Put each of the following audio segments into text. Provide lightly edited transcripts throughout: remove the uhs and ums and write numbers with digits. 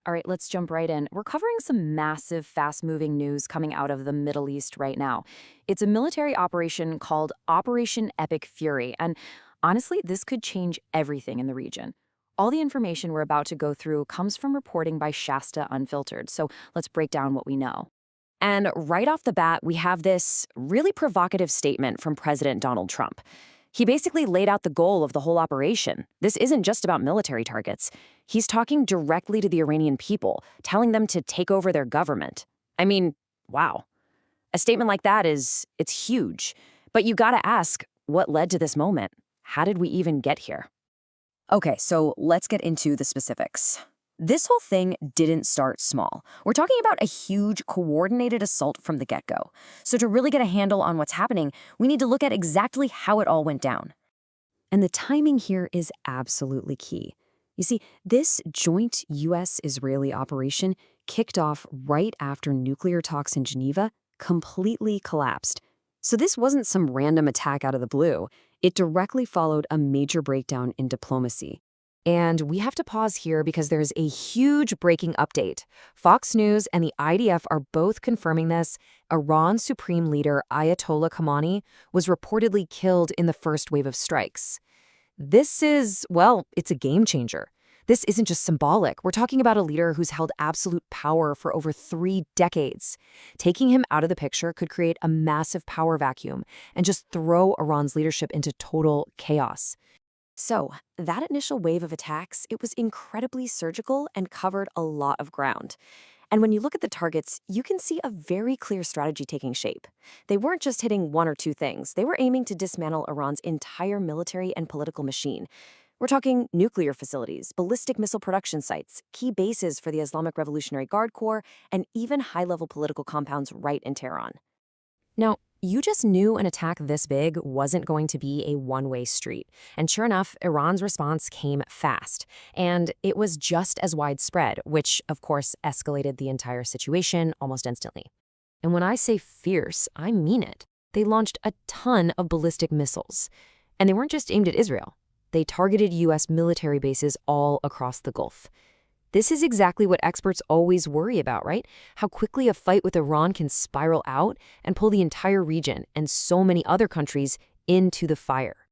All right, let's jump right in. We're covering some massive, fast moving news coming out of the Middle East right now. It's a military operation called Operation Epic Fury, and honestly, this could change everything in the region. All the information we're about to go through comes from reporting by Shasta Unfiltered, so let's break down what we know. And right off the bat, we have this really provocative statement from President Donald Trump. He basically laid out the goal of the whole operation. This isn't just about military targets. He's talking directly to the Iranian people, telling them to take over their government. I mean, wow. A statement like that it's huge. But you gotta ask, what led to this moment? How did we even get here? Okay, so let's get into the specifics. This whole thing didn't start small. We're talking about a huge, coordinated assault from the get-go. So to really get a handle on what's happening, we need to look at exactly how it all went down. And the timing here is absolutely key. You see, this joint U.S.-Israeli operation kicked off right after nuclear talks in Geneva completely collapsed. So this wasn't some random attack out of the blue. It directly followed a major breakdown in diplomacy. And we have to pause here because there's a huge breaking update. Fox News and the IDF are both confirming this. Iran's Supreme Leader Ayatollah Khamenei was reportedly killed in the first wave of strikes. This is, well, it's a game changer. This isn't just symbolic. We're talking about a leader who's held absolute power for over 3 decades. Taking him out of the picture could create a massive power vacuum and just throw Iran's leadership into total chaos. So, that initial wave of attacks, it was incredibly surgical and covered a lot of ground. And when you look at the targets, you can see a very clear strategy taking shape. They weren't just hitting one or two things. They were aiming to dismantle Iran's entire military and political machine. We're talking nuclear facilities, ballistic missile production sites, key bases for the Islamic Revolutionary Guard Corps, and even high-level political compounds right in Tehran. Now, you just knew an attack this big wasn't going to be a one-way street. And sure enough, Iran's response came fast. And it was just as widespread, which, of course, escalated the entire situation almost instantly. And when I say fierce, I mean it. They launched a ton of ballistic missiles. And they weren't just aimed at Israel. They targeted U.S. military bases all across the Gulf. This is exactly what experts always worry about, right? How quickly a fight with Iran can spiral out and pull the entire region and so many other countries into the fire.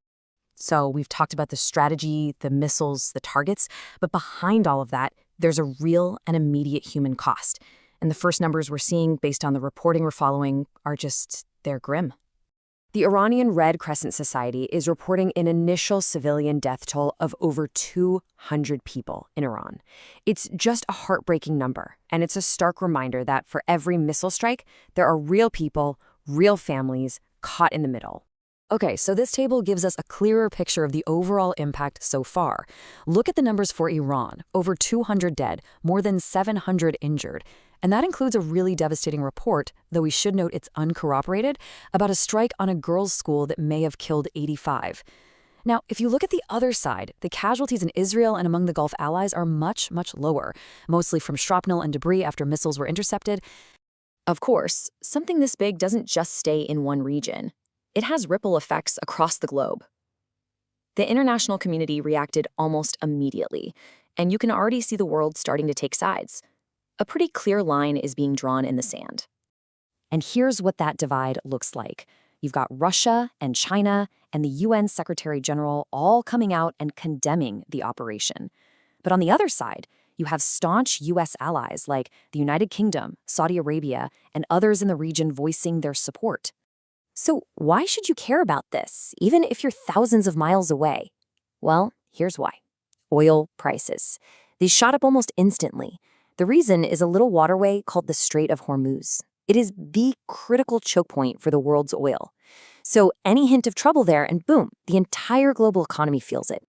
So we've talked about the strategy, the missiles, the targets, but behind all of that, there's a real and immediate human cost. And the first numbers we're seeing based on the reporting we're following are they're grim. The Iranian Red Crescent Society is reporting an initial civilian death toll of over 200 people in Iran. It's just a heartbreaking number, and it's a stark reminder that for every missile strike, there are real people, real families caught in the middle. Okay, so this table gives us a clearer picture of the overall impact so far. Look at the numbers for Iran: over 200 dead, more than 700 injured. And that includes a really devastating report, though we should note it's uncorroborated, about a strike on a girls' school that may have killed 85. Now, if you look at the other side, the casualties in Israel and among the Gulf allies are much, much lower, mostly from shrapnel and debris after missiles were intercepted. Of course, something this big doesn't just stay in one region. It has ripple effects across the globe. The international community reacted almost immediately, and you can already see the world starting to take sides. A pretty clear line is being drawn in the sand. And here's what that divide looks like. You've got Russia and China and the UN Secretary General all coming out and condemning the operation. But on the other side, you have staunch U.S. allies like the United Kingdom, Saudi Arabia, and others in the region voicing their support. So why should you care about this, even if you're thousands of miles away? Well, here's why. Oil prices. These shot up almost instantly. The reason is a little waterway called the Strait of Hormuz. It is the critical choke point for the world's oil. So any hint of trouble there, and boom, the entire global economy feels it.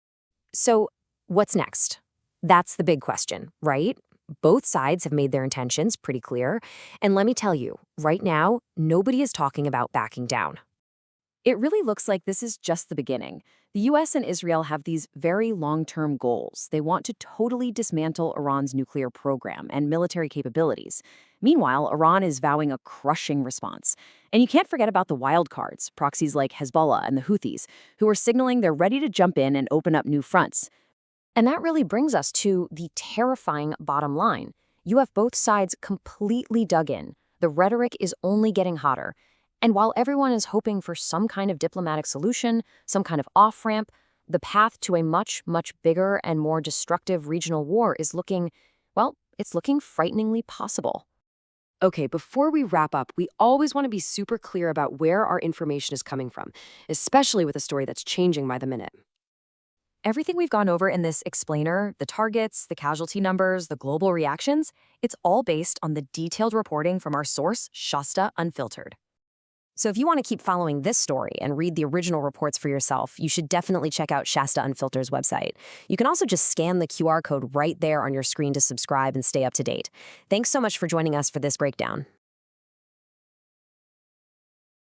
So what's next? That's the big question, right? Both sides have made their intentions pretty clear. And let me tell you, right now, nobody is talking about backing down. It really looks like this is just the beginning. The US and Israel have these very long-term goals. They want to totally dismantle Iran's nuclear program and military capabilities. Meanwhile, Iran is vowing a crushing response. And you can't forget about the wild cards, proxies like Hezbollah and the Houthis, who are signaling they're ready to jump in and open up new fronts. And that really brings us to the terrifying bottom line. You have both sides completely dug in. The rhetoric is only getting hotter. And while everyone is hoping for some kind of diplomatic solution, some kind of off-ramp, the path to a much, much bigger and more destructive regional war is looking, well, it's looking frighteningly possible. Okay, before we wrap up, we always want to be super clear about where our information is coming from, especially with a story that's changing by the minute. Everything we've gone over in this explainer, the targets, the casualty numbers, the global reactions, it's all based on the detailed reporting from our source, Shasta Unfiltered. So if you want to keep following this story and read the original reports for yourself, you should definitely check out Shasta Unfiltered's website. You can also just scan the QR code right there on your screen to subscribe and stay up to date. Thanks so much for joining us for this breakdown.